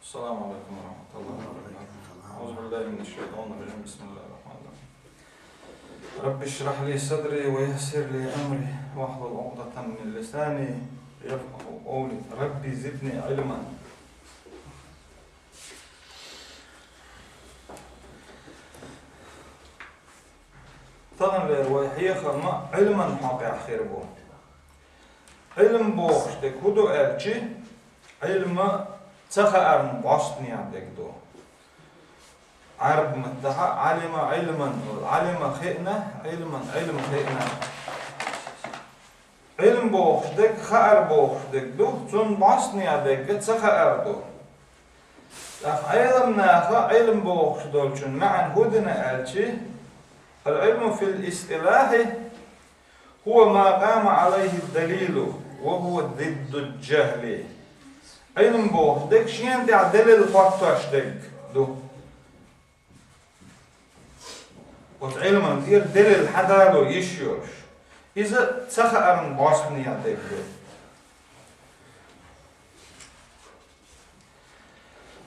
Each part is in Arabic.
السلام عليكم ورحمة الله وبركاته. أعوذ بالله من الشيطان الرجيم. بسم الله الرحمن الرحيم. رب اشرح لي صدري ويسر لي أمري واحلل عقدة من لساني يفقهوا قولي. ربي زدني علما. طبعا الرواية خرما علما حقي خير بو. علم بوشتك هدو أرجي علم تخأرن باشتني عندك دو. عرب متها علم علما علم خئنا علما علم خئنا. علم بوشتك خأر بوشتك دو تون باشتني عندك تخأر دو. علم ناخا علم بوشتك معن هدنا أرجي. العلم في الاصطلاح هو ما قام عليه الدليل وهو ضد الجهل. علم بوحدك شين دع دليل فاكتاشتك دو. وتعلم دير دليل حدالو يشيوش. إذا تخأرن باشمني عندك دو.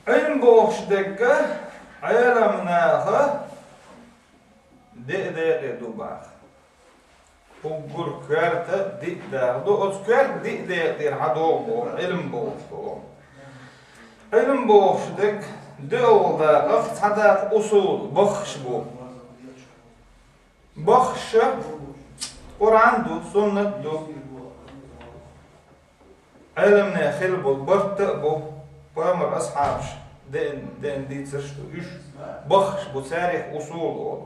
علم بوحدك علم ناخا دق دوباخ. وقول كارتا دق دو أذكر دق دير عدو علم بوش. علم بوش دق دو داق حدا أصول بخش بو. بخش قرآن دو سنة دو. علمنا خلبو برت بو بامر أصحابش دين دي ترشتو إيش بخش بو تاريخ أصول.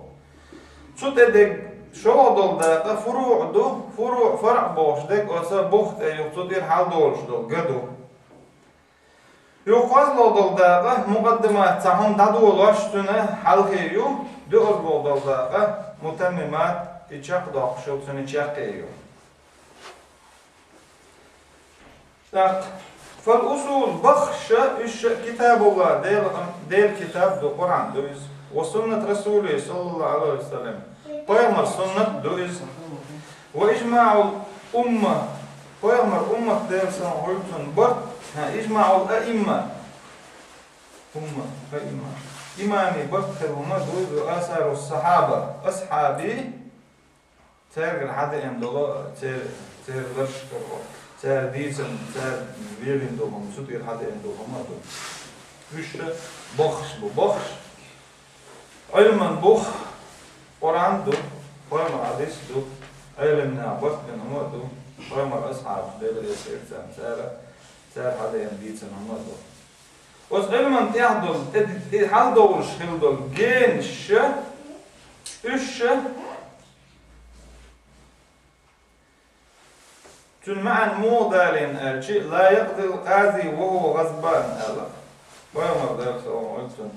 شو تدق شو دول داقة فروع دو فروع فرع بوش دق وصا بوخت أيوه تصدير حال دولش دول قدو يقاز لو دول داقة مقدمات تاهم دادو لاشتونه حلقيو دول دول داقة متممات إيشاق داقشو تسوني تشاقيو داق فالأصول بخش إيش كتاب الله ديل كتاب دو قرآن دوز وسنة رسوله صلى الله عليه وسلم قيمر سنة دوز وإجماع الأمة قيمر أمة دير سنعودن برد إجماع الأئمة أمة أئمة إمامي بكر ومدوز وآثار الصحابة أصحابي تاجر حدا يمدلو تاجر لشكر تاجر ديسن تاجر بيرين دوهم سوتير حدا يمدلو مدو وش بخش بخش علما بخ قرآن دو قيمر حديث دو علمنا بطن هم دو قيمر أصحاب دير يسير تاجر حدا يمديسن هم دو وز علما تيحدل حال دولش خلدل جينش إش تن معن مودالين أرشي لا يقضي القاضي وهو غضبان ألا ويوم أبدأ سوام قلتن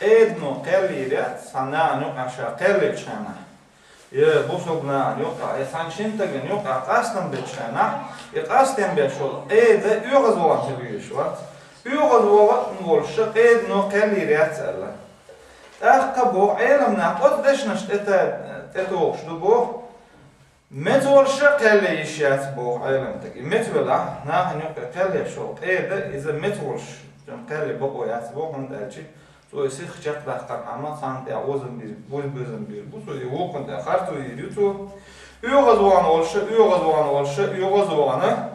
قيدنو قليلات صنعنو عشا قليل شانا بوصلنا يقع يسانشنتغن يقع قاستن بتشانا يقاستن بشول قيد يغزوان تبيشوات يغزوان نولش قيدنو قليلات ألا أخقبو علمنا قدشنش تتوقش دبو متولش قليشات بو علمتك متولا نحن يقع قليشو قيد إذا متولش قلي بقو ياتبو هند ألشي سو يسيخ جات دختر عما سانتي عوزن بير بوزن بير بوسو يوقن دخرتو يريتو يغزوان ولش يغزوان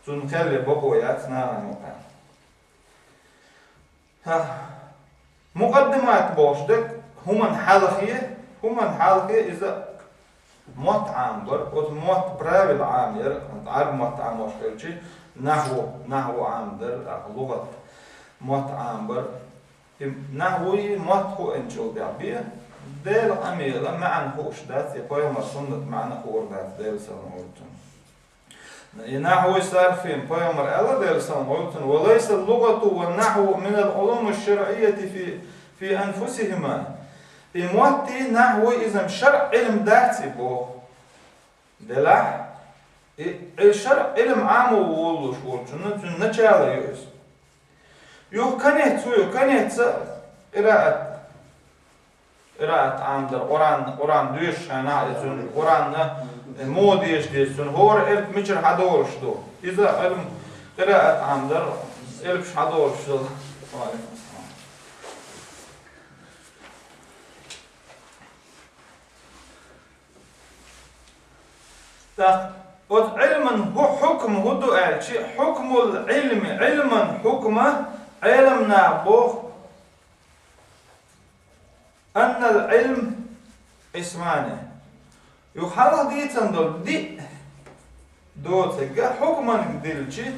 سون قلي بقو ياتنا نوقع مقدمات بوشدك هما حلقية إذا موت عامبر أو موت براويل عامير عرب موت عام وشكلشي نحو عامدر لغة موت عامبر نحوي موت هو انشو دعبية ديل عميلة معن هوش دات يقوي مرسونة معن هور دات ديل سنعودتن نحوي صارفين بيومر ألا ديل سنعودتن وليس اللغة والنحو من العلوم الشرعية في أنفسهما موتي نحوي إذا شرع علم داتي بو دلح الشرع علم عام وولوش ولشنو نتشالا يوز يو كانت قراءة عندر قرآن دوش أنا إذن قرآن موديش ديسون هور مشر حدورش دو إذا علم قراءة عندر إلبش حدورش دو وعليكم السلام. علما هو حكم هدو شيء حكم العلم علما حكمه علمنا بوخ أن العلم اسمانه يخالف دي تندل دي دوتك حكما قدلتي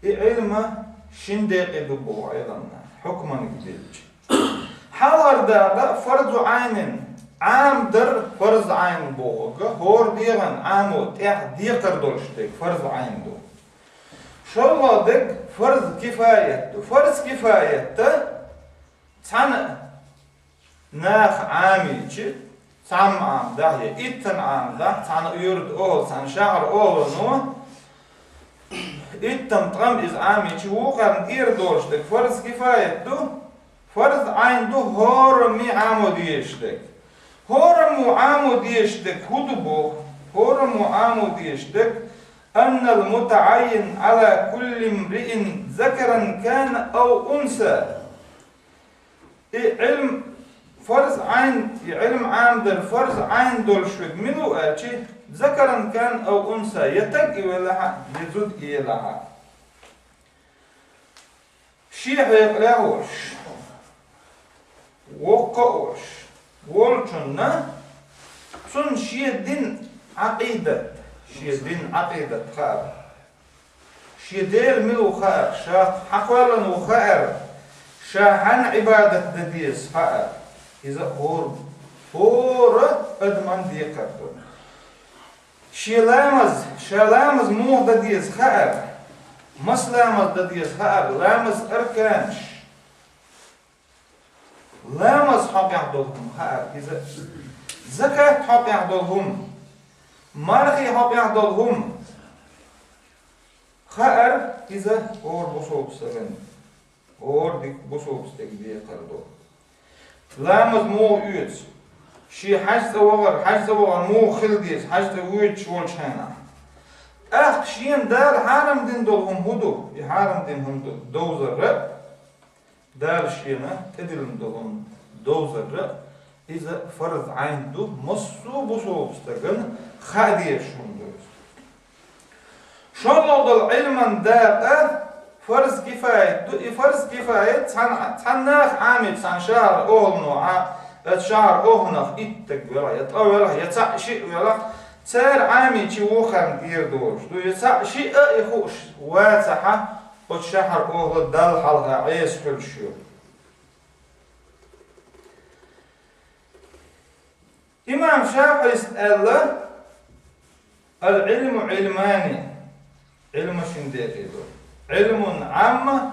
علم شندق دبو علمنا حكما قدلتي حاضر دا فرض عين عام در فرض عين بوغ هور ديغن عامو تيح ديقر دولشتك فرض عين دو شالله دك فرض كفاية دو فرض كفاية تان ناخ عامي چي تام عام ده اتن عام ده تان يرد اول تان شهر اول نو اتن تام از عامي چي وقرن اير دولشتك فرض كفاية دو فرض عين دو هور مي عامو ديشتك هورم عامو ديشتك هدبو هورم عامو ديشتك أن المتعين على كل امرئ ذكرا كان أو أنثى علم فرض عين علم عام در فرض عين دول شوك منو أتي ذكرا كان أو أنثى يتقي لها يزود لها شيء يقلاوش وقوش والجنة سن شيء دين عقيدة شيء دين عقيدة خير شيء دير ملو خير شا حقولا وخير شا هن عبادة دديس خير إذا هور أدمان ديكر شيء لامز مو دديس خير مس لامز دديس خير لامز أركانش لامز حق يحضرهم إذا زكاة حق يحضرهم مرخي حق يحضرهم خير إذا اور بصوب سرن اور ديك بصوب ستك قردو لامز مو يوتس شي حجز وغر مو خلديس حجز ويت شول شانا شين دار حارم دين دولهم هدو يحارم دين هم دوزر دار شينا تدلم دولهم دوزر إذا فرض عين دو مصو بصوب ستغن خادية شوندوز شالله العلم دار فرض كفاية دو فرض كفاية تناخ عامل تن شهر أهلنو شهر أهنخ إتك ولا يتأولا يتعشي ولا تار عامل چي وخرن دير دوش دو يتعشي يخوش واتحا وشهر أهل دل حلقة عيس كل شيء إمام شافعي يسأل العلم علماني علم شنديقي دو علم عام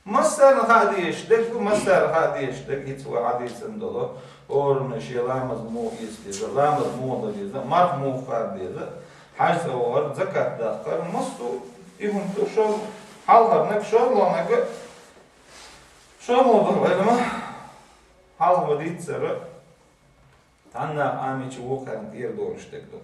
مصدر هذه يشتك مصدر هذه يشتك يتوى حديث اندلو اور نشي لامز مو يستيزا لامز مو دليزا مرح مو خارديزا حاجة اور زكاة داخل مصدو إهم تو شو حالها نك شغلانك شغل بالعلم حالها بديت سر تانا عامي چو خرن دير دورشتك دو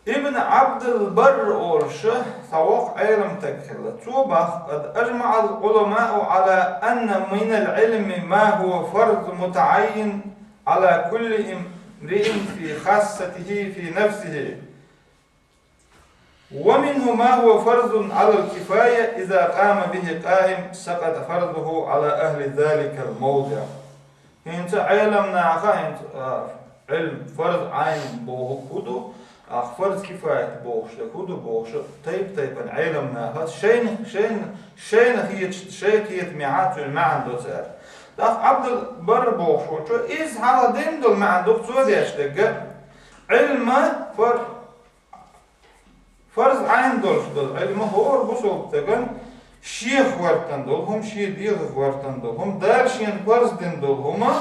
ابن عبد البر أورشه ثوق علم تكهل توبخ قد أجمع العلماء على أن من العلم ما هو فرض متعين على كل امرئ في خاصته في نفسه ومنه ما هو فرض على الكفاية إذا قام به قائم سقط فرضه على أهل ذلك الموضع انت علمنا انت علم فرض عين بوه كدو فرض كفاية بوش لكودو بوش طيب علمنا هذا شين هي ميعات المعنى دوتر داخ عبد البر بوش وشو إز على دين دول معنى دوتر ديشتك علم فرض عين دول علم هو بصوب تكن شيخ ورتن دولهم شي ديغ ورتن دولهم دار شين فرض دين دولهما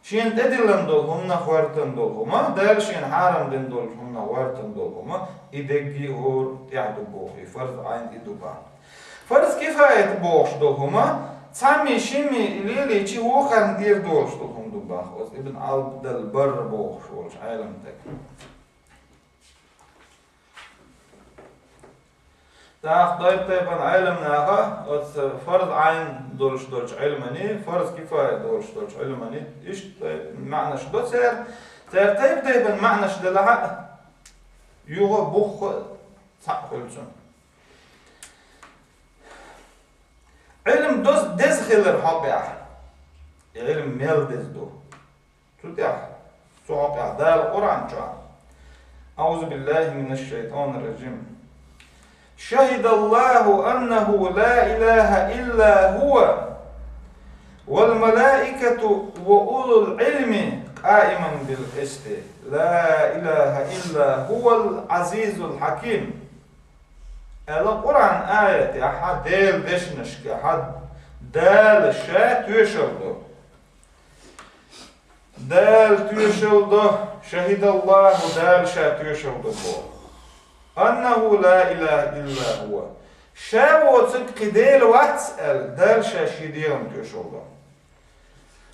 شين تدلن دولهم نخورتن دولهما دار شين حرم دين دولهم نخورتن دولهما إدقي هور يعدو بوخي فرض عين إدو بان فرض كفاية بوخش دولهما تسامي شمي ليلي چي وخن دير دولش دولهم دو باخ ابن عبد البر بوخش ولش عالم تكن Dağ dayıpan ilimnaha farz ayn doluş ilmini, farz kifaya doluş ilmini işte ma'na şuda ser dayıpan ma'na şuda laha yuğa buh saqılsın. İlim doz dezhilir haqiqa. İlim mel dezdu. Tutya sohaqqa dal Kur'an çağ. Auzu billahi mineşşeytanirracim. Şehidallahu ennehu la ilahe illa huve vel melâiketu ve ulul ilmi qâimen bil qisti. La ilahe illa huvel azizul hakim. El Kur'an ayeti ha del deşnişke ha dal şa tüşüldü. Dal tüşüldü. Şehidallahu dal şa tüşüldü bu. أنه لا إله إلا هو شاو تقديل واتسأل دال شاشيديرم تشوضا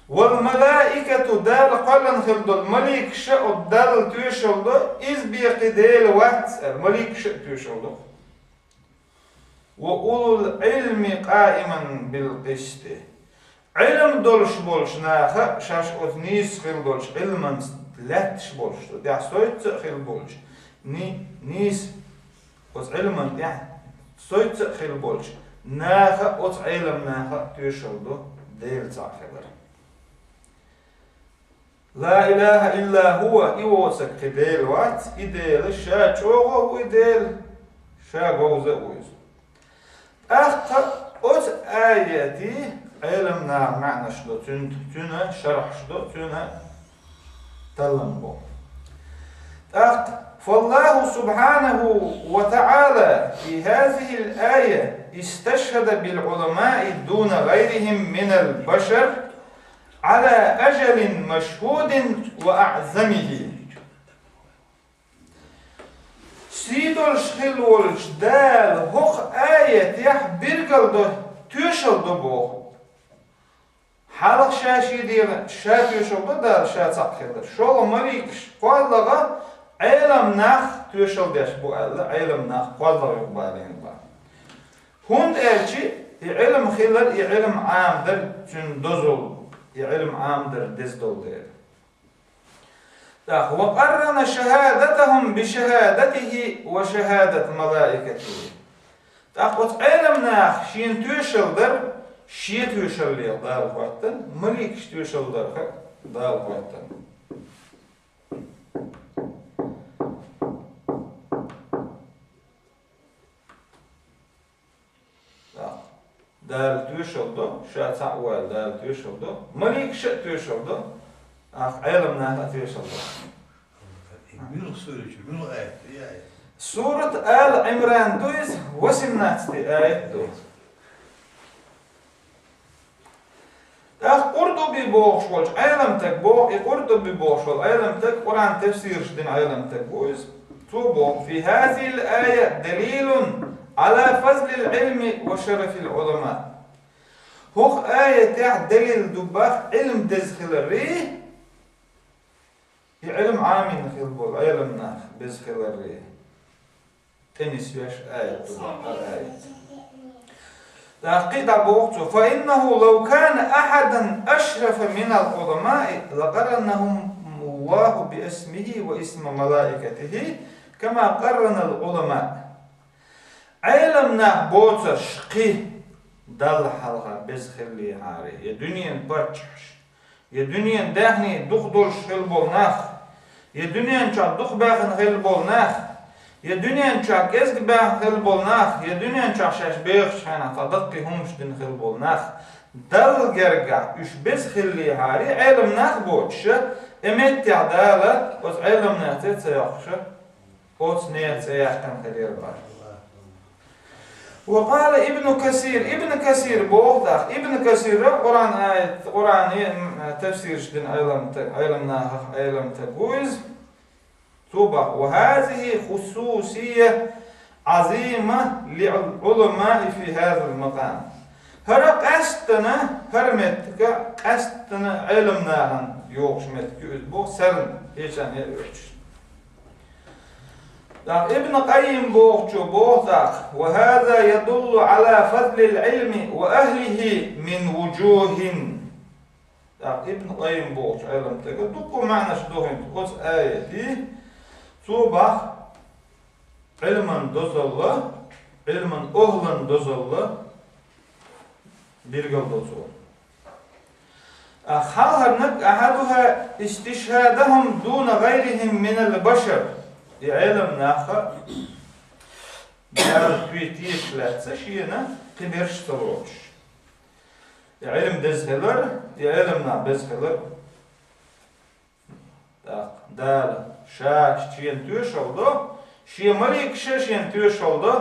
والملائكة دال قلن خلد الملك شاء دال تشوضا إذ بيقديل واتسأل ملك شاء تشوضا وأولو العلم قائما بالقسط علم دولش بولش ناخا شاش أثنيس خل دولش علما لاتش بولش دع سويت خل بولش نيس وز علما يعني سويت خيل بولش ناخا وز علم ناخا تيشلدو ديل تاخير لا إله إلا هو إيوسك خديل وات إديل شا چوغو وإديل شا غوزة ويز أخطأ وز آياتي علمنا معنى شدو تنه شرح شدو تنه تلنبو أخطأ فالله سبحانه وتعالى في هذه الآية استشهد بالعلماء دون غيرهم من البشر على أجل مشهود وأعزمه سيدول شخيل ولش دال هخ آية يح برقل تيشل دبو حلق شاشي دير شا تيشل دال شا تقخير شول مليك قال لغا علم نخ تيشل ديش بو ألا علم نخ قال لغا يقبالين با هند elçi علم خلال علم عام در تن دزول علم عام در دزدول دير وقرن شهادتهم بشهادته وشهادة ملائكته تاخذ علم نخ شين تيشل در شي تيشل لي دار وقتن مليك تيشل در دار وقتن دال تيشلدو شا تعوال دال تيشلدو مليك شا تيشلدو علم نهلا تيشلدو سورة آل عمران دويز وسمناتي آية دويز قرطبي بوغشولش علم تك بوغ قرطبي بوغشول علم تك قرآن تفسير شدين علم تك بويز توبو في هذه الآية دليل على فضل العلم وشرف العلماء هوخ آية تاع دليل دباخ علم دزخل الريه علم عامين خيل بول علم ناخ بزخل الريه تنس بيش آية دباخ الآية تحقيق بوقته فإنه لو كان أحدا أشرف من العلماء لقرنهم الله باسمه واسم ملائكته كما قرن العلماء علمنا بوتا شقي دل حلقة بزخلي عاري يا دنيا باتشش يا دنيا دهني دخدول شغل بولناخ يا دنيا نشاق دخ باخن غل بولناخ يا دنيا نشاق ازق باخن غل بولناخ يا دنيا نشاق شاش بيخ شانا تدقي همش دن غل بولناخ دل جرقع اش بزخلي عاري علمنا بوتش امت تعدالة وز علمنا تتسيخش وز نيت سيحكم خلير باش وقال ابن كثير بوغداخ ابن كثير قرآن آية قرآن تفسير شدن علم تقويز توبة وهذه خصوصية عظيمة للعلماء في هذا المقام هر قستنا هرمتك قستنا علمناهن يوغش متك بو سرن هيشان يلوش ابن قيم بوغتاق وهذا يدل على فضل العلم وأهله من وجوه. ابن قيم بوغت علم تقول دقوا معنا شدوهن تقول آية دي صوبح علما دوزالله علما أهلا دوزالله بيرقل دوزال أخالها أحدها استشهادهم دون غيرهم من البشر علم ناخر بيار تويتيش لاتسا شينا قبرش تلوش علم دزهلر علم نا بزهلر دال شاش تين توش oldu شي مليك شين توش oldu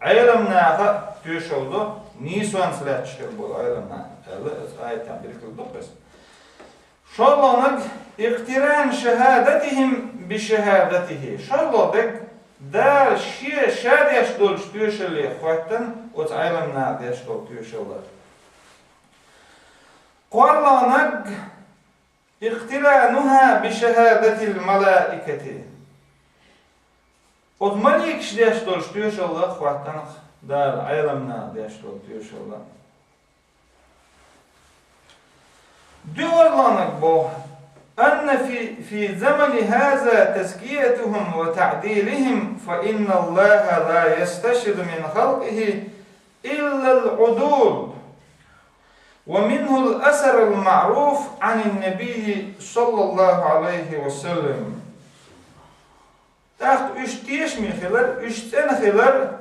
علم ناخر توش oldu نيسوان سلاتشكل بول علم نا آيتان birikildi biz شالونك اقتران شهادتهم بشهادته شالونك دار شيء شاد يشدول شتوش اللي خواتن وتعلم ناد يشدول توش الله قالونك اقترانها بشهادة الملائكة وتمليك شد يشدول شتوش الله خواتن دار علم ناد يشدول توش الله دولانك بو أن في زمن هذا تزكيتهم وتعديلهم فإن الله لا يستشهد من خلقه إلا العدول ومنه الأثر المعروف عن النبي صلى الله عليه وسلم تحت اشتيش من خلال اشتن خلال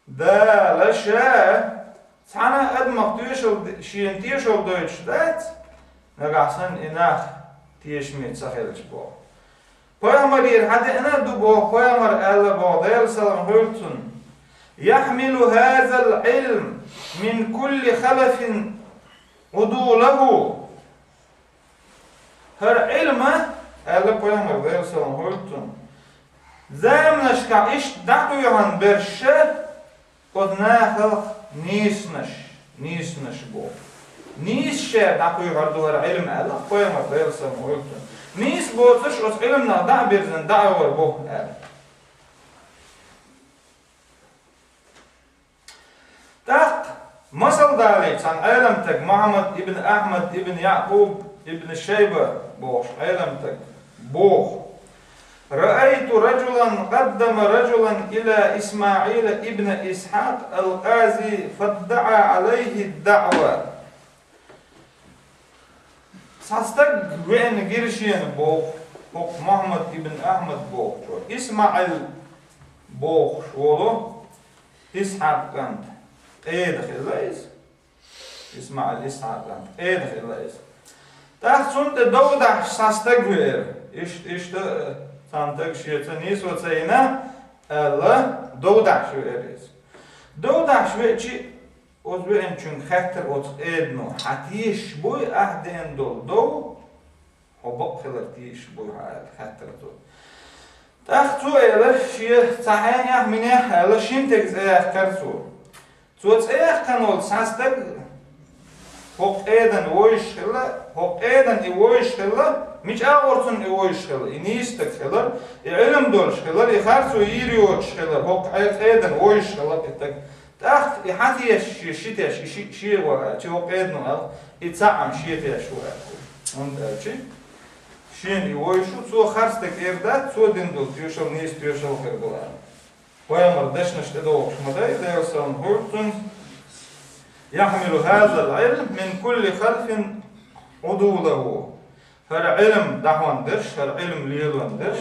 دا لشا سانا ادمق شين تيشل دويتش دات نغاسن اناخ تيشميت سخيلش بو Peygamber yer hadi ena du bo Peygamber Allah bo deyl salam hültün yahmilu hazal ilm min kulli khalafin udulahu her ilma Allah Peygamber deyl salam hültün zamnashka ish daqu yohan berşe odnahal nisnash bo nis şer daqu yohan duhar ilm Allah Peygamber deyl salam hültün nis botuş os ilmna da birden da'var bo تحت مثل ذلك عن علمتك محمد ابن أحمد ابن يعقوب ابن الشيبة بوش علمتك بوخ رأيت رجلا قدم رجلا إلى إسماعيل ابن إسحاق القاضي فادعى عليه الدعوة ساستك وين جرشين بوخ محمد ابن أحمد بوخ إسماعيل بوخ شولو إسحاق كانت دخل ليس اسمع الإسحاق دخل ليس تحت سنت دودع ساستغير إيش سانتك شيتنيس وتسينا الله دودع شو إيريس دودع شو إيشي أزبين چون خطر أوت إدنو حتيش بوي أهدين دو حبق خلرتيش بوي خطر دو تحت سو إيرش شيء صحيح يحمني الله شينتك زيخ كرسو Zoals kan sastek hok eden oishilla hok eden I oishilla mich aortun I oishilla inistek hiller ilm dolsh hiller I kharso yirioch hiller hok eden oishilla bitek tacht I hatish shitesh shiwa chi hok eden al I tsam shitesh wa und chi shin I oishu so kharstek erdat so dindul tyoshol nis tyoshol herdola ويمر دشنش تدوق مداي ديوسون هورتون يحمل هذا العلم من كل خلف عدوله فالعلم دحوان درش فالعلم ليلوان درش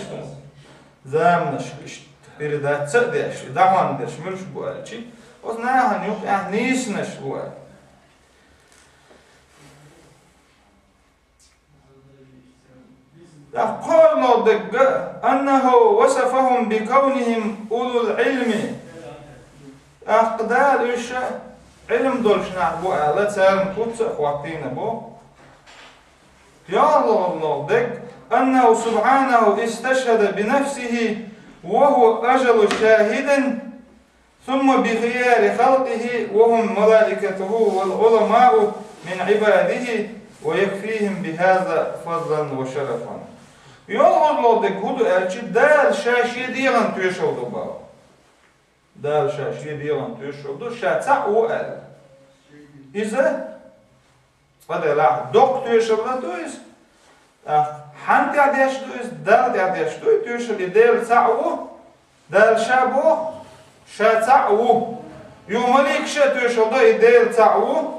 زامنش بردات سدش دحوان درش ملش بوالشي وزناها نيوك نيسنش بوال قال دق أنه وصفهم بكونهم أولو العلم أقدار إيش علم دولش نعبو على تسالم قدس أخواتين بو يا الله دق أنه سبحانه استشهد بنفسه وهو أجل شاهد ثم بخيار خلقه وهم ملائكته والعلماء من عباده ويكفيهم بهذا فضلا وشرفا Yolgozlodek hudu elçi dal şaşiye diyen tüyeş oldu bu. Dal şaşiye diyen tüyeş oldu. Şaça o el. İze fadela dok tüyeş oldu tüyeş. Han تعديش tüyeş, dal تعديش tüyeş oldu. Del sa'u, dal şabu, şaça'u. Yumalik şa tüyeş oldu. Del sa'u.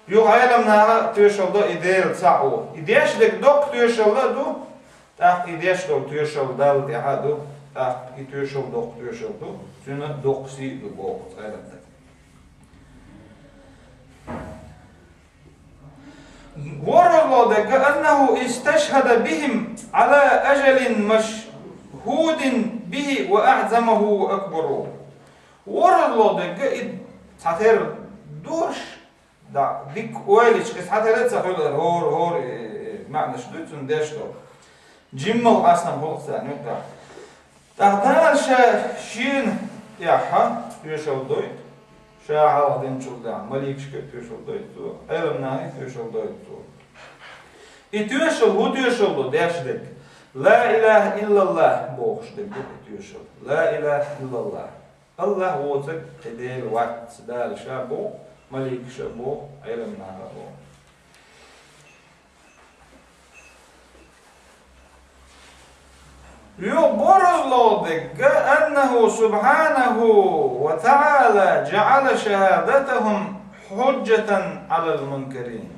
Yu aylamna tüyeş oldu. Del sa'u. İdeş dek dok tüyeş oldu. Tak ideş dok tüyeş oldu. Dal tihadu. Tak tüyeş oldu. Dok tüyeş oldu. Çünkü doksi bu aylamda. ورد كأنه استشهد بهم على أجل مشهود به وأعزمه وأكبره. ورد كأنه دوش دا ديك ويلش كسحتر تسحول هور معنى شدوتون داشتو جمل أصلا خلصان يقطع تحتاج شين ياها يشول دويت شاعر دين شولدا مليك شكت يشول دويت علم ناهي يشول دويت إتيشول هو تيشول داش دك لا إله إلا الله بوخش دك إتيشول لا إله إلا الله الله هو تك تدير وقت دال شابو مليك شابو علم ناهي يخبر أنه سبحانه وتعالى جعل شهادتهم حجة على المنكرين.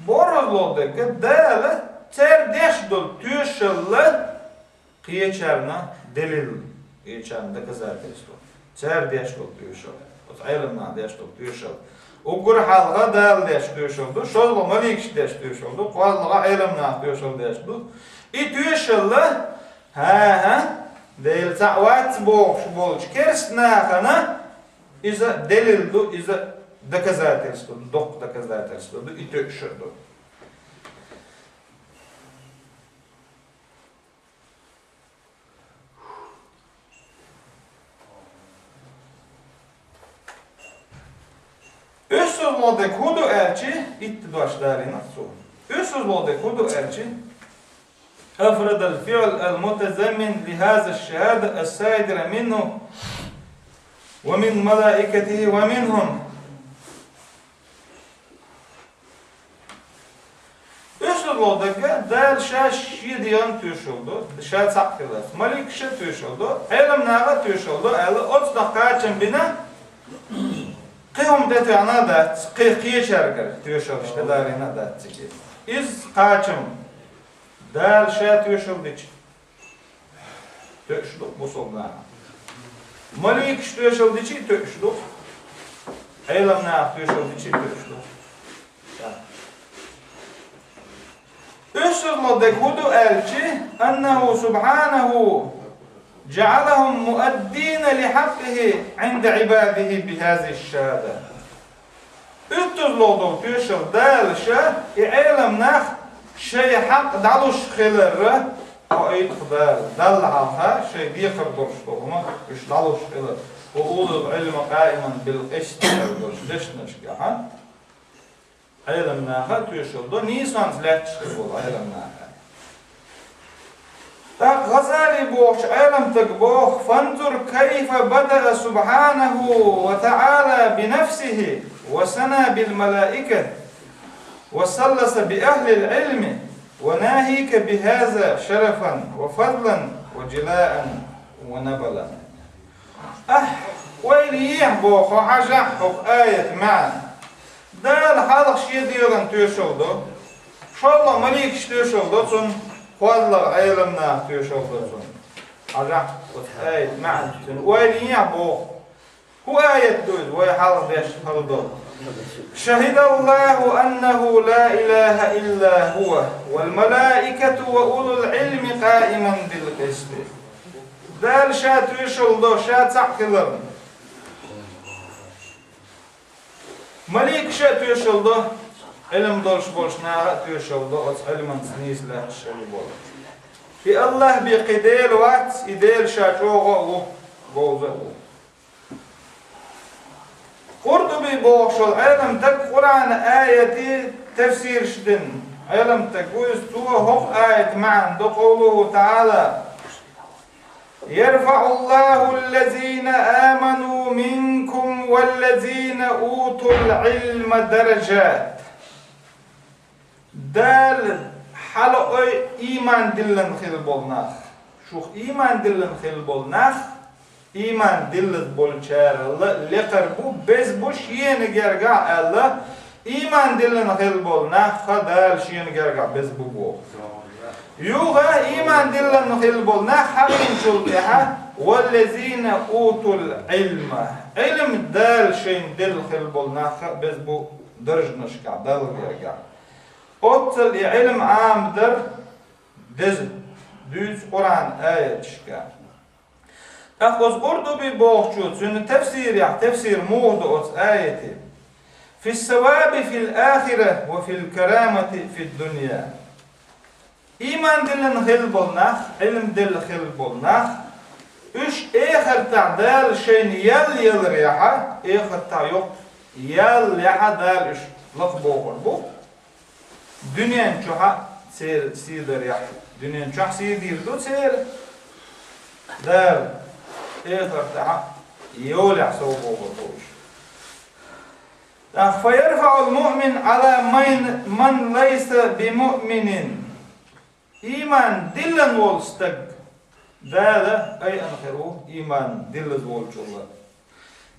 Borozlodek dele terdeş dol tüşelle kıyçarna delil kıyçarna kızartıştı. Terdeş dol tüşel. O ayrılma deş dol tüşel. Ogur halga dal deş tüşeldu. Şol malik deş tüşeldu. Qalga ayrılma tüşel deşdu. İtüşelle ha del ta'wat bolç kersnahana iza delildu iza доказательство, док доказательство, и то еще до. Ösüzlodek hudu elçi, itti başlarına su. Ösüzlodek hudu elçi, أفرد الفعل المتزمن لهذا الشهادة الصادرة منه ومن ملائكته ومنهم. Ösüzlodek dal şaş yediyan tüşoldu, şaş saktılar. Malik şa tüşoldu, elim nağa tüşoldu, eli 30 dakika için bina qiyum deti ana da qiye şarkır tüşoldu işte darina da çeki. İz qaçım dal şa tüşoldu için. Tüşoldu bu solda. Malik tüşoldu için tüşoldu. Elim nağa tüşoldu için tüşoldu. أسرلدك هدو ألشي أنه سبحانه جعلهم مؤدين لحقه عند عباده بهذه الشهادة. أسرلدك تشل دالشة إعلم نخ شيء حق دالوش خلره قائد خدال دلعها شيء ديخر درشتهما إش دالوش خلر وأولو العلم قائما بالقسط درشتش كحن علم ناخا تيشلدو نيسان تلاتشتبول علم ناخا تاق غزالي بوخش علم تقبوخ فانظر كيف بدأ سبحانه وتعالى بنفسه وسنى بالملائكة وسلس بأهل العلم وناهيك بهذا شرفا وفضلا وجلاء ونبلا ويليح بوخ وحجحك آية معنا دال حالق شيء ديران تيشولدو شالله مليك تيشولدو سن قادلر علمنا تيشولدو سن أرجع آية معنا ويلين يعبو هو آية دوز وي حالق ديش هلدو شهد الله أنه لا إله إلا هو والملائكة وأولو العلم قائما بالقسط دال شا تيشولدو شا تعقلر مليك شا تيشولدو علم دولش بولشنا تيشولدو أص علمان سنيس لا شلي بول في الله بقديل وقت إديل شا توغو بوزو قرطبي بوخشل علم تك قرآن آية تفسير شدن علم تقويس تو هق آية معا دو قوله تعالى يرفع الله الذين آمنوا منكم والذين أوتوا العلم درجات دال حلق إيمان دلن خيل بولناخ شوخ إيمان دلن خيل بولناخ إيمان دلن بولشار لقربو بز بوش ينجرقع الله إيمان دلن خيل بولناخ خدال شينجرقع بز بو يوغا إيمان دلن خيل بولناخ حقين شلطيها والذين أوتوا العلم علم دال شين دل خيل بولناخ بز بو درج نشكع دال جرقع أوتل علم عام در düz Kur'an ayet çıkar. Takoz ordu bir boğçu, çünkü tefsir muğdu ot ayeti. Fis-sevabi fil-ahire ve fil-kerameti fil-dünya. İman dilin hil bolnaq, ilm dil hil bolnaq. Üç ehir ta'dal şeyni yal riyaha, ehir ta yok, yal riyaha dal üç laf boğur bu. Dünyanın çoğa seyir riyaha. Dünyanın çoğa seyir dirdu seyir. Dal ehir ta yol yahsa boğur bu iş. فيرفع المؤمن على من ليس بمؤمن إيمان دلن والستق ذا أي أنخره إيمان دلن والجلال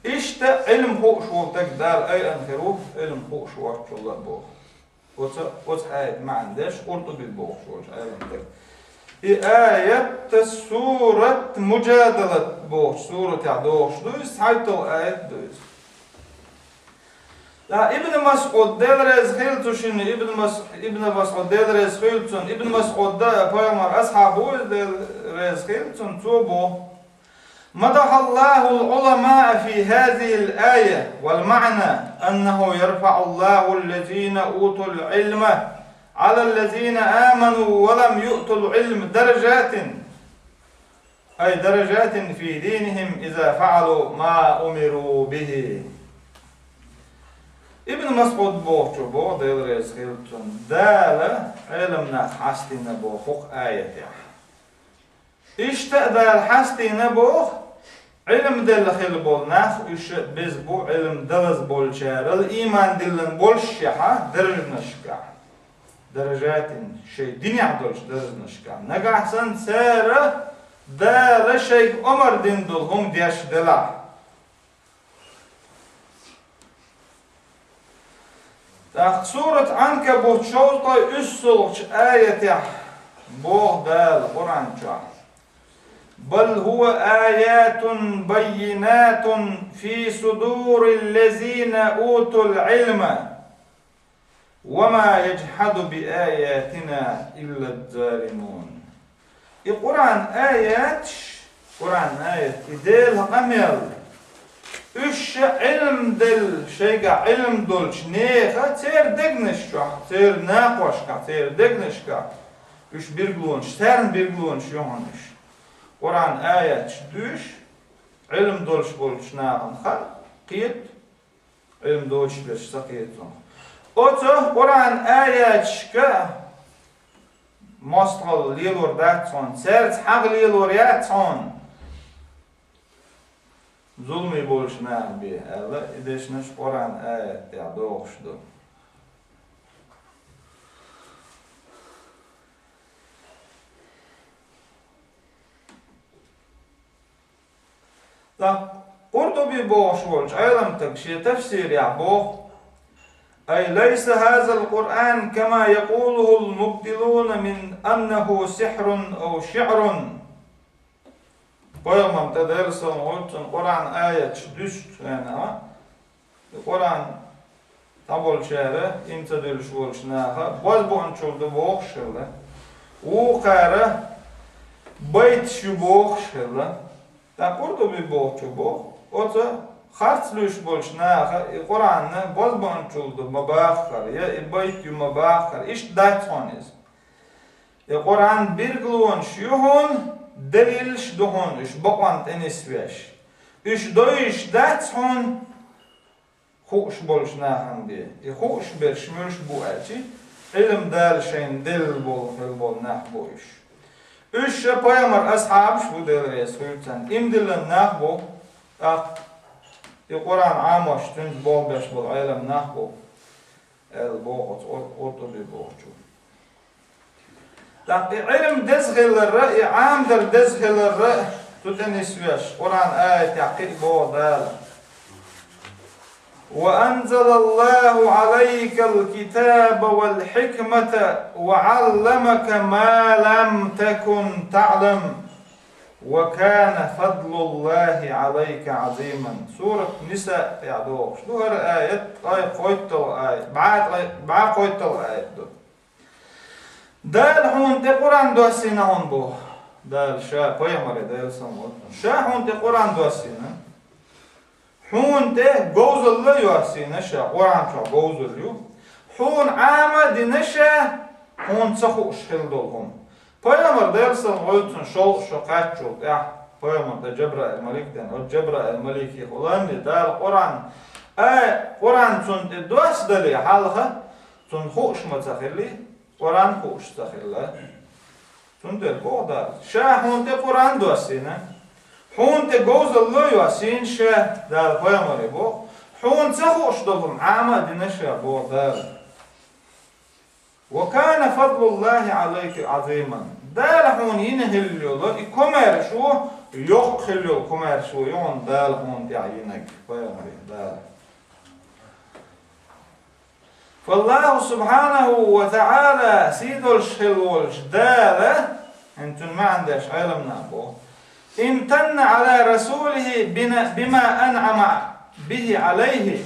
إشتا علم خوش والتق دار أي أنخره علم خوش والجلال بوه وص آية ما عندش قلت بالبوخ شوش آية تق آية سورة مجادلة بوه سورة يعدوش دويس حيث آية دويس İbn Mas'ud delrez hiltuşun İbn Mas'ud delrez hiltun İbn Mas'ud'da Peygamber ashabu delrez hiltun tubu madahallahu ulama fi hadhihi al-aya wal ma'na annahu yarfa'u Allahu allazina utul ilma ala allazina amanu ve lem yu'tul ilm darajatin ay darajatin fi dinihim iza fa'alu ma umiru bihi. İbn Mas'ud boğçu boğ delrez hiltun dâle ilmna hastina boğ huk ayet ya. İşte dâle hastina boğ ilm delhil bolnaq biz bu ilm dağız bolçarıl iman dilin bolşyaha derjnışka darajatin şey dünya dolç derjnışka nagahsan sara dâle Şeyh Ömer dindul hum diyaşdela. Surat Ankabut şolta üssülç ayeti boğ dal Kur'anca. Bel huve ayatun beyinatun fi sudurillezine utul ilme ve ma yechhadu bi ayatina illa'z zalimun. Kur'an ayet idel amel üç ilm dil şeyga ilm dolç neha ter degnişka ter naqoşka ter degnişka üç bir glonç tern bir glonç yoğunmuş Kur'an ayet düş ilm dolç bolç naqan xal qiyet ilm dolç bir saqiyeton oto Kur'an ayetşka mostral lilor datson sert haq lilor yatson zulmi bolşuna bi Allah ideşniş Kur'an ayet ya doğuşdu. Da Qurtubi boğuş bolş aylam takşi tefsir ya boğ ay leysa hazal Kur'an kema yaquluhu al-mubtilun min annahu sihrun aw şi'run. Koyamam dersen olsun Kur'an ayet düşt yani ama Kur'an tabol şehre imtedilş bolşnaha boz bonçuldu boğşırlı o qara bayt şu boğşırlı ta kurdu bir boğçu boğ ota xartlüş bolşnaha Kur'an'ı boz bonçuldu mabaxar ya bayt yu mabaxar iş datsoniz Kur'an bir glonş yuhun دليل شدهون إيش بقوانت إنسبيش إيش دويش داتهون خوش بولش ناخن دي خوش برش ملش بو أجي علم دال شين دل بول خل بول نح بوش üç peygamber ashab şu devre söyleten imdilen nah bu Kur'an amoş tün bol beş bol aylem nah bu el boğut orta bir boğutçu tak ilim dezgilleri amdel dezgilleri tuten isviyaş Kur'an ayet yakit boğ dal وأنزل الله عليك الكتاب والحكمة وعلمك ما لم تكن تعلم وكان فضل الله عليك عظيما سورة نساء يا دوغ شنو هالآية قويت الآية بعد قويت الآية دال هون تقرأن دوسينا هون بو دال شا قيمة دال سموت شا هون تقرأن دوسينا هون ده جوزل يواسي نشا قرآن شو جوزل يو هون عامد نشا هون صخوش خلدهم پیامبر درسن قلتن شو قاتشو يا پیامبر ده جبرائيل الملك ده او جبرائيل الملك هولند دال قرآن قرآن تون دوس دلی حالها تون خوش متخلی قرآن خوش تخلی تون ده قدر شا هون ده قرآن دوسی نه هون تجوز الله يواسين شا دار قيامر بو هون تخوش دهم عامد نشا بو دار وكان فضل الله عليك عظيما دار هون ينهلو كمر شو يخلو كمر شو يون دار هون تعينك قيامر دار فالله سبحانه وتعالى سيد الشلولش دار انتم ما عندش علمنا بو امتن على رسوله بما أنعم به عليه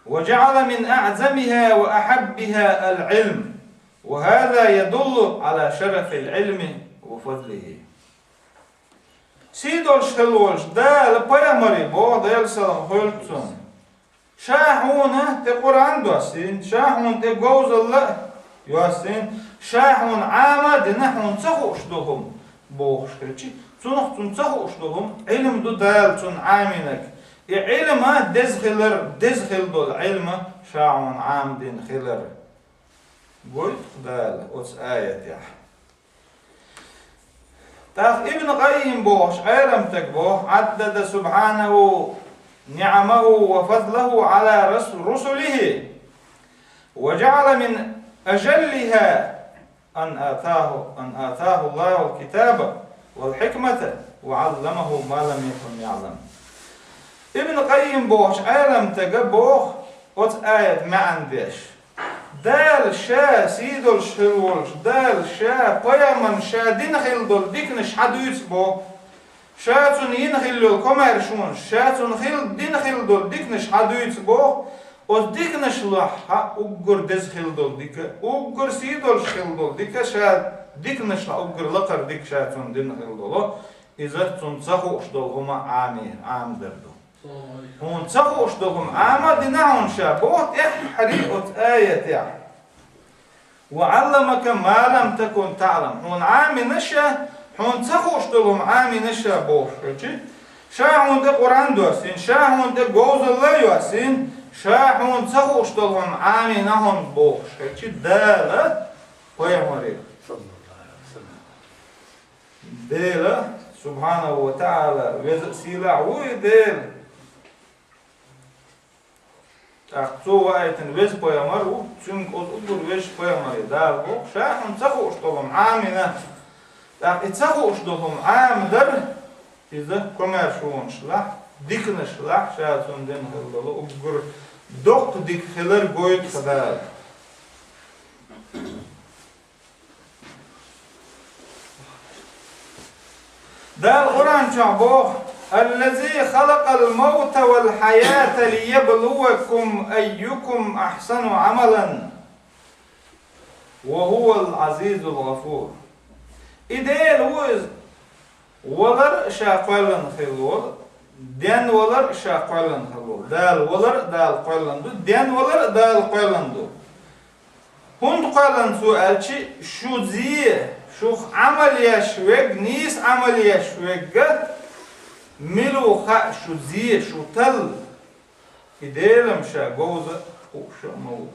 وجعل من أعظمها وأحبها العلم وهذا يدل على شرف العلم وفضله سيدول شلوش دال بيامري بو دال سلام هلتون شاحون تقرآن دوسين شاحون تقوز الله يوسين شاحون عامد نحون تخوش دوهم بوش كرتشي تونخ تنتخوش لهم علم دو دال تون عامينك علم دزخلر دو العلم شاعون عام دين خلر قلت دال أس آية يح تاخ ابن قيم بوش علم تكبوه عدد سبحانه نعمه وفضله على رسله وجعل من أجلها أن آتاه الله الكتاب والحكمة وعلمه ما لم يكن يعلم ابن قيم بوش عالم تقبوه قد آية ما عنديش دال شا سيدول شلولش دال شا قيمن شا دينخل ديكنش حدوث بو شاتون ينخلو الكوميرشون شاتون دينخل ديكنش حدوث بو وديكنش لح أقر دزخل ديك أقر سيدول شلول ديك شا ديكنش أقر لقر ديك شاتون دينخل دولو إذا تنصحوش دولهما عام دردو هون تصحوش دولهم عام ديناهم شابوت حريقة آية وعلمك ما لم تكن تعلم هون عام نشا هون تصحوش دولهم عام نشا بوش شا هون ده قرآن دوسين شا هون ده جوز الله يوسين شا هون تصحوش دولهم عام نهم بوش دالة ويمري دالة سبحانه وتعالى وزق سيلع ويدال أخذوا وقتن وز بيامرو تشنك أدور وز بيامري دارو شاحن تخوش دولهم عامنا تخوش دولهم عام در إذا كمرشون شلح ديكن شلح شاحن دين خلدلو أقر دوق ديك خلر قويت خدار دار القرآن شعبوه الذي خلق الموت والحياة ليبلوكم أيكم أحسن عملا وهو العزيز الغفور إذا الوز ولر شاقلن خلول دين ولر شاقلن خلول دال ولر دال قلن دو دين ولر دال قلن دو هند قلن سؤالشي شو زي شو عمل يشوق نيس عمل يشوق ملو خا شو زي شو تل إديلم شا جوزة وشا مو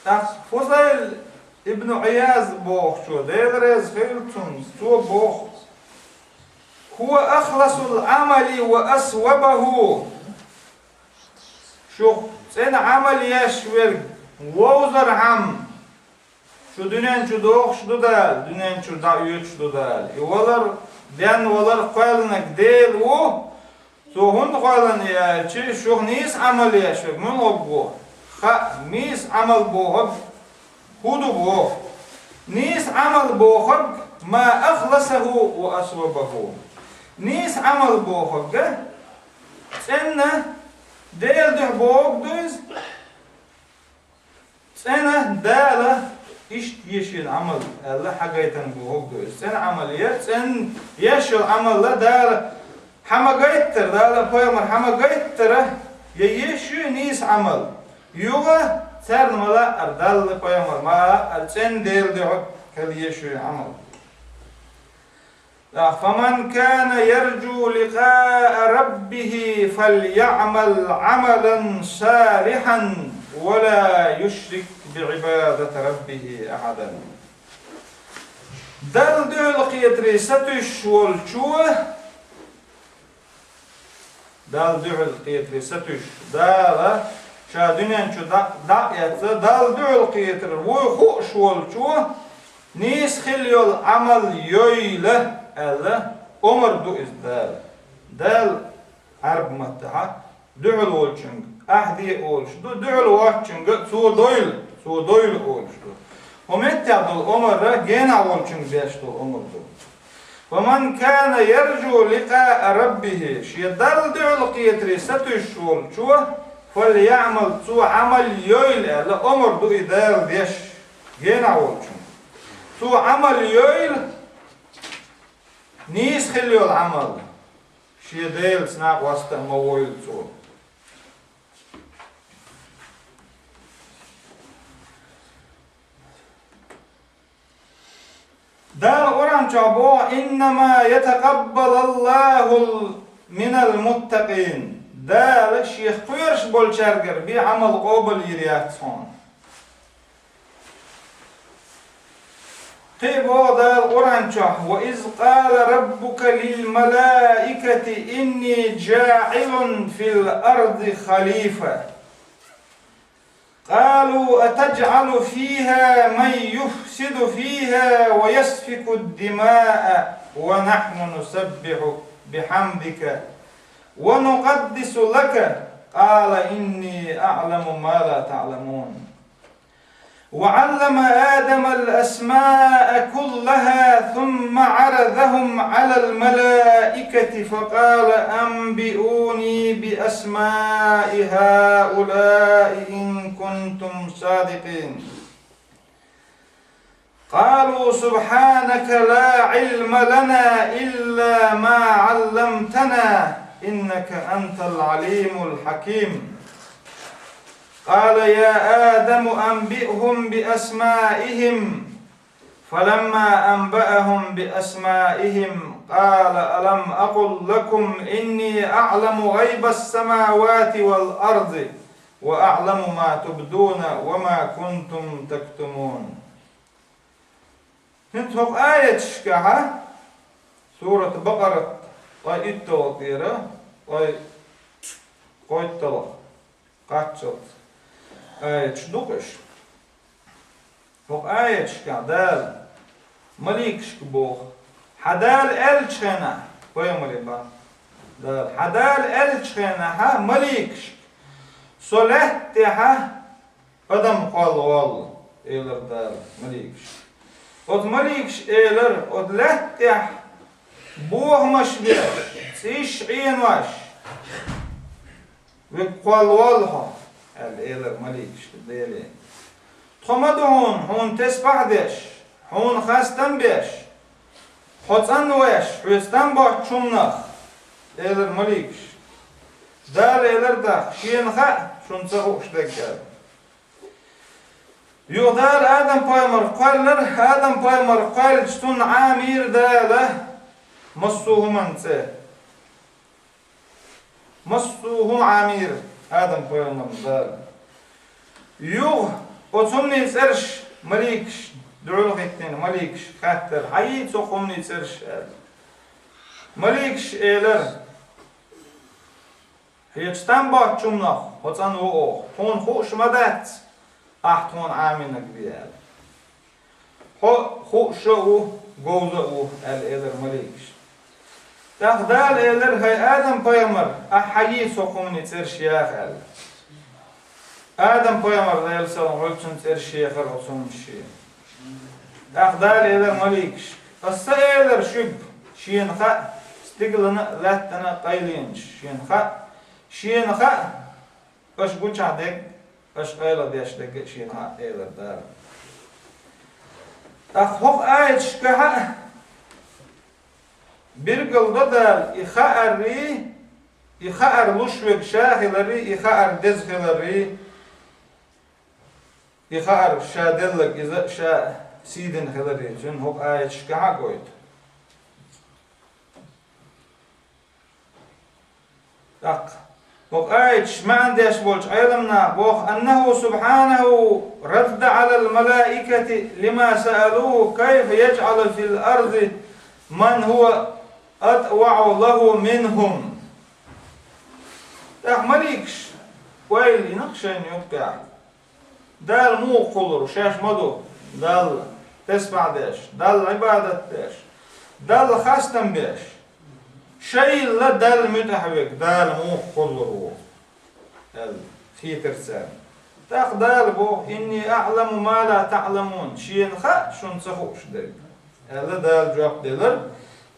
فضيل ابن عياز بوخ شو ديدرز خيلتون سو بوخ هو أخلص العمل وأسوبه شو سين عمل يشوير ووزر عم شو دنيان شو دوخ شو دال دنيان شو دعيوت شو دال يولر بيان ولر قالنك ديل و سو هون قالن يا شي شو نيس عمل يشوير من أبوه ميس عمل بوهب هودو بوه نيس عمل بوهب ما أخلصه وأسوبه نيس عمل بوهب سنة ديل ده بوهب دوز سنة دالة إيش يشيل عمل الله حاجيتن بوهب دوز سنة عمليات سنة يشيل عمل لا دالة حماجيتر دالة بيامر حماجيتر يشيل نيس عمل يوغا سر ملا أردال بيامر ما السن ديل ده كل يشيل عمل فمن كان يرجو لقاء ربه فليعمل عملا صالحا ولا يشرك بعبادة ربه أحدا دل دل قيتري ستش والشوه دل دل قيتري ستش دل شادنين شو دقيت دل دل قيتري وخوش والشوه نيس خليل عمل يويله الله عمر دو إزدال دال عرب متحا دعل والشنج أحدي أولش دعل والشنج سو دويل أولش ومتى دو عمر جينا والشنج بيشتو عمر دو ومن كان يرجو لقاء ربه شيدال دعل قيتري ستش والشوه فليعمل سو عمل يويل الله عمر دو إدال بيش جينا والشنج سو عمل يويل نيس خليو العمل شي ديل سناق واسطة مويل سو دال قرآن جابوه إنما يتقبل الله من المتقين دال شيخ قيرش بولشارجر بي عمل قوبل يريات صون طيب هذا القرآن شاه وإذ قال ربك للملائكة إني جاعل في الأرض خليفة قالوا أتجعل فيها من يفسد فيها ويسفك الدماء ونحن نسبح بحمدك ونقدس لك قال إني أعلم ما لا تعلمون وعلم آدم الأسماء كلها ثم عرضهم على الملائكة فقال أنبئوني بأسماء هؤلاء إن كنتم صادقين قالوا سبحانك لا علم لنا إلا ما علمتنا إنك أنت العليم الحكيم قال يا آدم أنبئهم بأسمائهم فلما أنبأهم بأسمائهم قال ألم أقل لكم إني أعلم غيب السماوات والأرض وأعلم ما تبدون وما كنتم تكتمون هنتهم آية شكاها سورة بقرة طي التوطيرة طي قويتلا قاتشت آية شدوكش فوق آية شكا دال مليك شكبوخ حدال ألشخنا ويوم ربا دال حدال ألشخنا ها مليك شك صلحتها أدم قال والله إيلر دال مليك شك od malikš eler, od letteh bohmaš veš, siš invaš, vekval walha, eler malikš deli. Txomadun, hun tesbahdesh, hun khastan besh, xotsan vesh, hüstan bah çumnaq, eler malikš. Dar eler da, şienha, şunsa uxdekar. يغدال آدم بايمر قال لر آدم بايمر قال شتون عامير داله مصوه منسى مصوه عامير آدم بايمر دال يغ وصمني سرش مليكش دعوه خيتين مليكش خاتر حيي صقمني سرش مليكش إيلر هيجتن بات شمنخ وطن وقو هون خوش مدات أحتون عامنك بيال خوش شو جوزه الإيلر مليكش تخدال إيلر هاي آدم بيمر أحيي صقمني سرش يا خال آدم بيمر ذا يلسلم غلطن سرش يا خال وصوم الشيء تخدال إيلر مليكش قصة إيلر شب شين خا استقلنا لاتنا قيلين شين خا شين خا اش قوش عدك اش قيلة ديش دك شين خا إيلر دار أخوف آيت شكها برقل ددال إخاءر لشوك شاخلري إخاءر دزخلري إخاءر شادلك إذا شا سيدن خلري جن هوك آيت شكها قويت هوك آيت ما عنديش بولش علمنا بوخ أنه سبحانه رد على الملائكة لما سألوه كيف يجعل في الأرض من هو أطوع له منهم مليكش ويلي نقشين يبقى دال مو قلر شاش مدو دال تسمع ديش دال عبادة ديش دال خاستم بيش شيء لا دال متحوك دال مو قلر الخيتر سان دال بو إني أعلم ما لا تعلمون شين خا شون سخوش ديك هذا دال جواب ديلر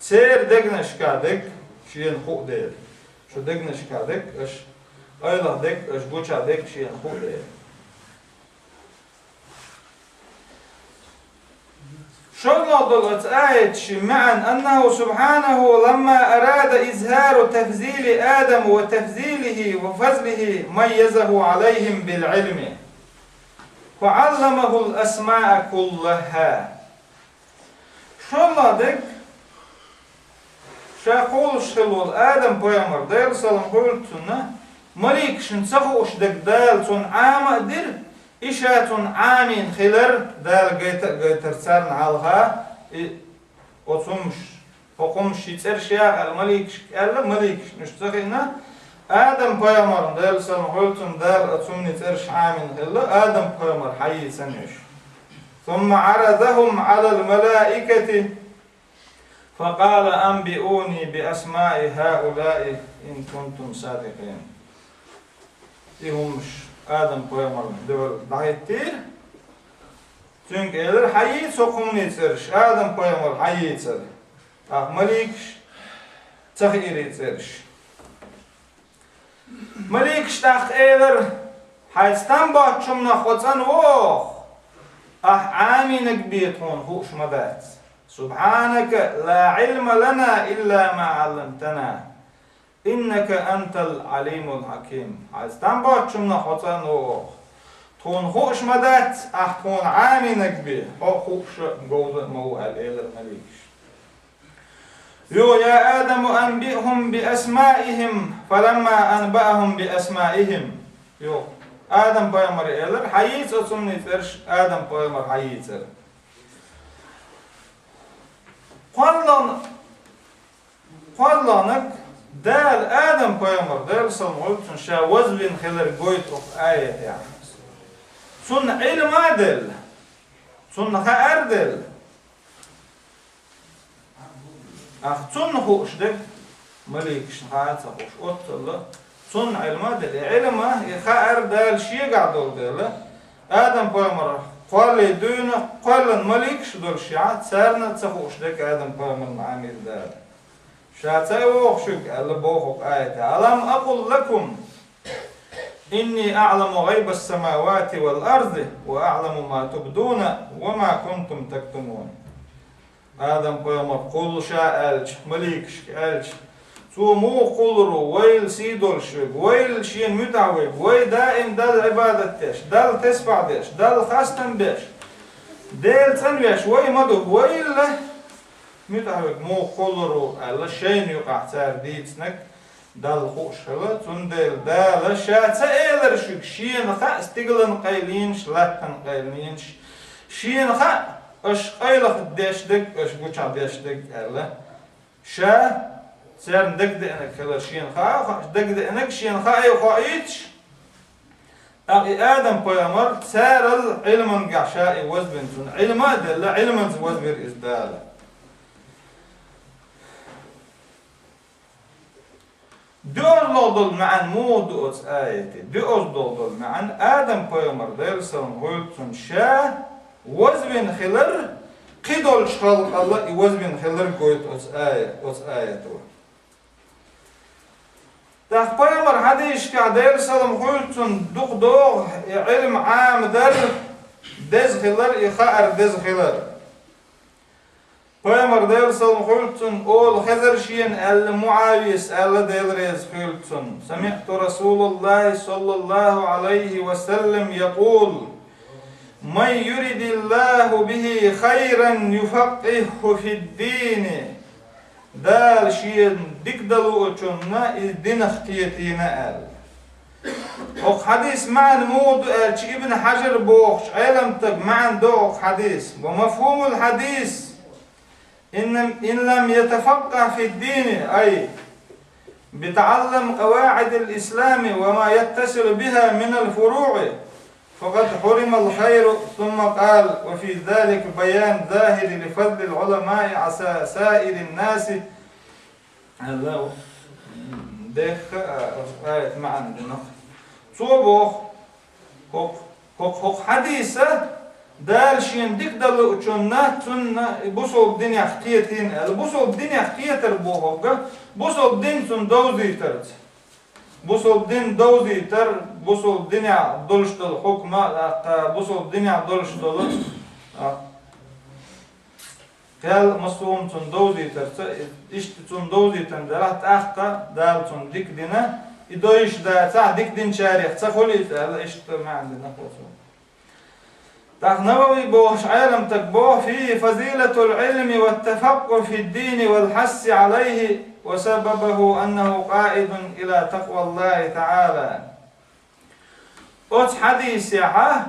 سير دقنش كادك شين خوق ديل شو دقنش كادك اش ايضا دك اش بوچا دك شين خوق ديل شو نضلت آية معا أنه سبحانه لما أراد إظهار تفضيل آدم وتفضيله وفضله ميزه عليهم بالعلم وعلمه الأسماء كلها شو نضلت شاقول شلول آدم بيامر ديل سلام قلتنا مليك شنسخوش دك دال تون عام در إشاتون عامين خلر دال جيتر سارن عالها وصمش وقمش يتسر شياغ المليك قال مليك نشتخينا آدم بيامر ديل سلام قلتن دال أتسمني ترش عامين خلر آدم بيامر حي سنش ثم عرضهم على الملائكة فقال أنبئوني بأسماء هؤلاء إن كنتم صادقين. همش آدم بيامر دول دعيتير çünkü eğer hayy sokumun içeriş Adem peygamber hayy içer. Malik tahir içeriş. Malik ştaq eğer haystan bahçumna xotan o aminek biyetun huş madat. Subhanaka la ilma lana illa ma 'allamtana. İnneke entel alimul hakim. Haystan bahçumna xotan o تون خوش مدت تون عامينك به خوش جوز مو الإله المليكش يو يا آدم أنبئهم بأسمائهم فلما أنبأهم بأسمائهم يو آدم بيامر إله حييت أصمني ترش آدم بيامر حييت قالنك دال آدم بيامر دال سلمولتون شا وزبين خلر قويت آية يعني Sun ilm adil, sun erdil. Sun hoşdik, malik şahat hoş otla. Sun ilm adil, ilma erdil şiye qadol dele. Adam peygamber qali düna qalan malik şdol şiat sarna hoşdik adam peygamber amil dal. Şata hoşuk Allah boğuk ayet. Alam aqul lakum إني أعلم غيب السماوات والأرض وأعلم ما تبدون وما كنتم تكتمون. آدم بيامر قل شاء مليك شكالش سومو قلرو ويل سيدول شوك ويل شين متعوب ويل دائم دال عبادة تيش دال تسبع ديش دال خاستن بيش ديل تنويش ويل مدو ويل متعوب مو قلرو الله شين يقع تار ديتنك دال خوشلا تندل دال شات سائل شك شين خا استقلن قيلينش لاتن قيلينش شين خا اش قيلخ دشدك اش بوچا دشدك الا شا سر دك دنك كلا شين خا دك دنك شين خا اي خايتش آدم بيامر سار العلم قعشاء وزبن علم دل علم وزبر إزدال دور لودل معن مود أس آيتي دور لودل معن آدم بيامر ديرسون غلطن شا وزبن خلر قدول شخلق الله وزبن خلر قويت أس آيته تاخ بيامر حديش كعدير سلام خلطن دوغ علم عام در دز خلر إخاءر دز خلر بيامر دير سلام خلطن أول خزر شين المعاويس ألا ديلريز خلطن سمعت رسول الله صلى الله عليه وسلم يقول من يريد الله به خيرا يفقهه في الدين دال شيء دقدلو أجمنا الدين اختيتينا قال أخ حديث معن مود ابن حجر بوخش علمتك معن دوخ حديث ومفهوم الحديث إن لم يتفقه في الدين أي بتعلم قواعد الإسلام وما يتصل بها من الفروع فقد حرم الخير ثم قال وفي ذلك بيان ظاهر لفضل العلماء على سائر الناس الله دخ آية معنا جنخ صوبه هو حديثة دال شين ديك دلو أجمنا تنا بوصل الدنيا اختيتين بوصل الدنيا اختيتر بوهوجا بوصل الدين تن دوزي ترت بوصل الدين دوزي تر بوصل الدنيا دولش دل حكمة بوصل الدنيا دولش دل قال مصوم تن دوزي تر إيش تن دوزي تن درات أختا دال تن ديك دينا إدويش دا تاع ديك دين شاريخ تخولي تال إيش ما عندنا قصور نووي بوش عالم تكبوه فيه فضيلة العلم والتفقه في الدين والحث عليه وسببه أنه قائد إلى تقوى الله تعالى أوت حديث يحا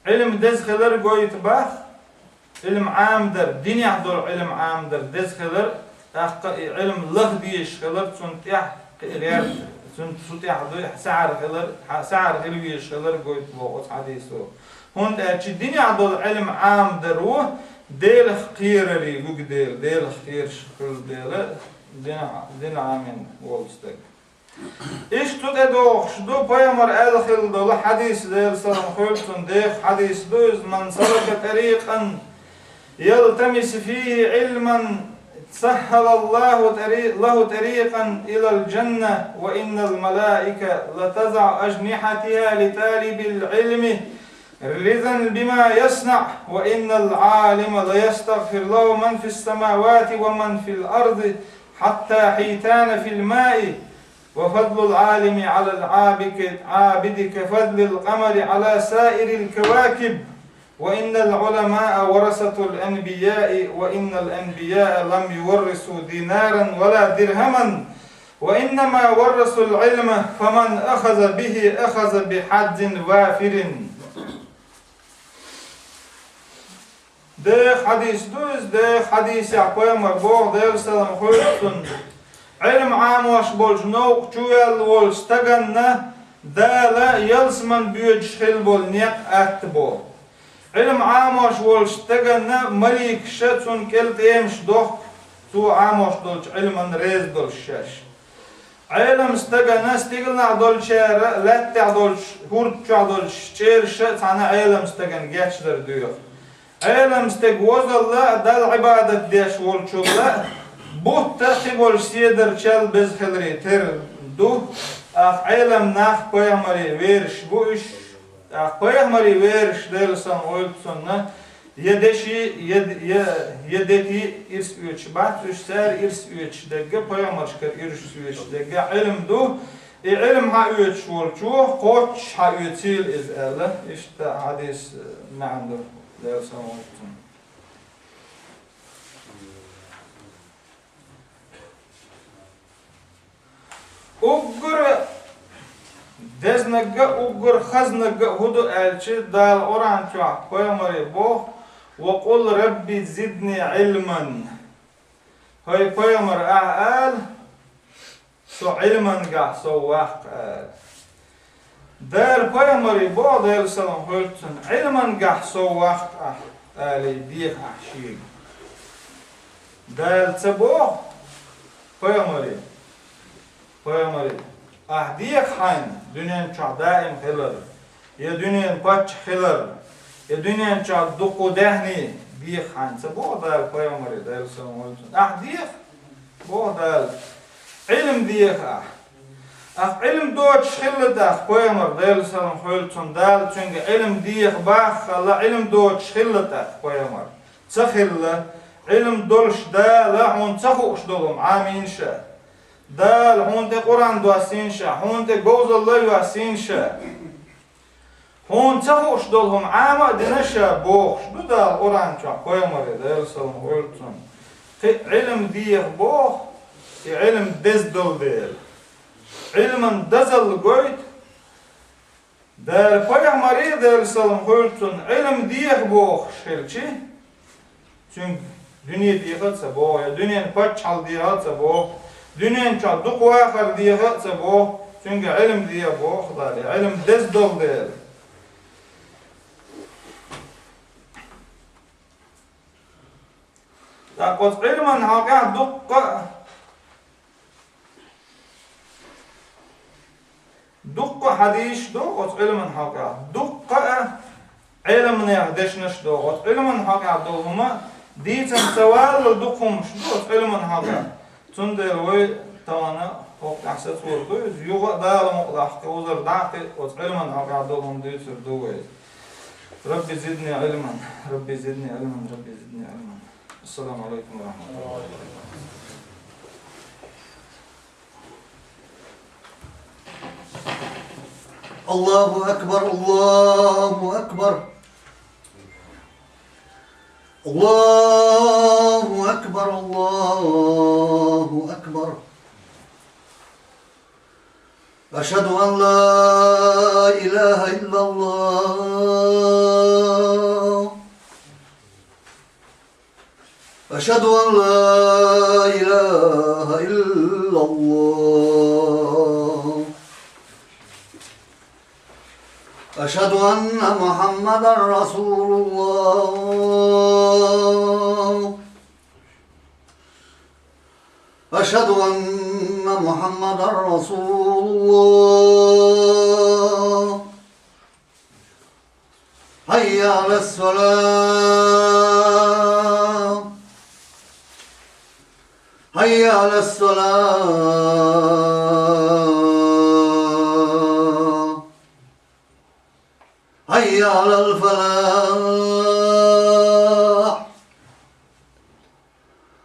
علم دز خلر قويت باخ علم عام در دين يحضر علم عام در دز خلر علم لغ ديش خلر سنتيح غير سنتيح سعر خلويش خلر قويت باخ أوت حديثه هون أشي الدنيا عدول علم عام دروه ديل خيرري وقديل ديل خير شكل ديل دين عامين والستك إيش تدو شدو بيامر ألخل دول حديث ديل سلام خلصن ديخ حديث دوز من سلك طريقا يلتمس فيه علما سهل الله له طريقا إلى الجنة وإن الملائكة لتزع أجنحتها لطالب العلم رضا بما يصنع وإن العالم ليستغفر له من في السماوات ومن في الأرض حتى حيتان في الماء وفضل العالم على العابد كفضل القمر على سائر الكواكب وإن العلماء ورثة الأنبياء وإن الأنبياء لم يورثوا دينارا ولا درهما وإنما ورثوا العلم فمن أخذ به أخذ بحظ وافر ده حديث دوز ده حديث يعقوب مربوع ده سلام خلصن علم عام واش بولج نوق جوال والستغن ده لا يلسمن بيوج خل بول نيق أتبو علم عام واش والستغن مليك شتون كلت يمش دوخ تو عام واش دولج علم ريز دولش شاش علم استغن استغلنا دولش لا تعدولش هورت تعدولش شير شت عنا علم استغن جاتشدر ديو علم استجوز الله دل عبادة ديش والشغلة بوت تخبر سيدر شل بزخلري تر دو علم ناخ بيامري ويرش بوش بيامري ويرش دلسان ويلسان يدشي يدتي إرس ويش باتش سار إرس ويش دقة بيامرش كر إرس ويش دقة علم دو علم ها ويش والشو قوتش ها ويتيل إز الله إيش حديث نعنده Uggur deznagga uggur khaznagga hudu elçi dal oran çuak koyamari bo ve kul rabbi zidni ilman. Hay koyamar al so ilman ga so waqt dar koyamari bo del salam hultun ilman ga so waqt ali diye ahşi. Dal tsabo koyamari ahdiyek hayn dünyanın çok daim khilar ya dünyanın paç khilar ya dünyanın çok duku dehni diyek hayn bu da koyamari da sallallahu aleyhi ve sellem ahdiyek bu da ilim diyek ilim doğuş khillat da koyamar da sallallahu aleyhi ve sellem dal çünkü ilim diyek bah Allah ilim doğuş khillat da koyamar sakhilla ilim doluş da la hun sakhuş dolum amin şa dal hon te Kur'an duasınşa, hon te Gozallah duasınşa, hon çahoş dolhum ama dinşa boğ, şu dal Kur'an çok koyamadı dal salam olsun. Ki ilim diye boğ, ilim dezdol değil. İlmin dezal goyt, dal koyamadı dal salam olsun. İlim diye boğ şelçi, çünkü dünya diye katsa boğ, ya dünyanın paçal diye katsa boğ. Dünyanın çok duk vakar diye hatsa bu, çünkü ilim diye bu xudali, ilim dezdol değil. Taqos ilman haqqa dukka hadis doqos ilman haqqa dukka ilmni yahdeshnish doqos ilman haqqa dolhuma diysen sawal duqum doqos ilman haqqa Tundel ve tavana hok ahset vurdu. Yuva dağılım oklahki uzar dağki oz ilman haqadolum diysir duveyiz. Rabbi zidni ilman, Rabbi zidni ilman, Rabbi zidni ilman. Assalamu alaikum ve rahmatullahi ve barakatuhu. Allahu Ekber, Allahu Ekber. Allahu Ekber, Allahu Ekber. Eşhedü en la ilahe illallah. Eşhedü en la ilahe illallah. Eşhedü enne Muhammeden Resulullah. Eşhedü enne Muhammeden Resulullah. Hayye ale's-salâh. Hayye ale's-salâh. Hayye alel-felâh.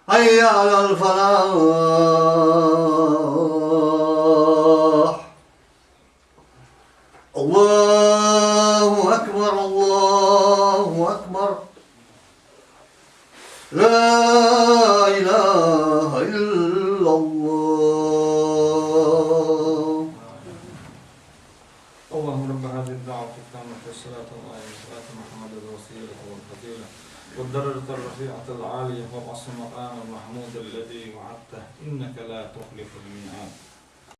Hayye alel-felâh. Allahu Ekber, Allahu Ekber. La ilahe illallah. اللهم رب هذه الدعوة التامة والصلاة والسلام محمد الوسيلة والفضيلة والدرجة الرفيعة العالية وبعث المقام المحمود الذي وعدته إنك لا تخلف الميعاد.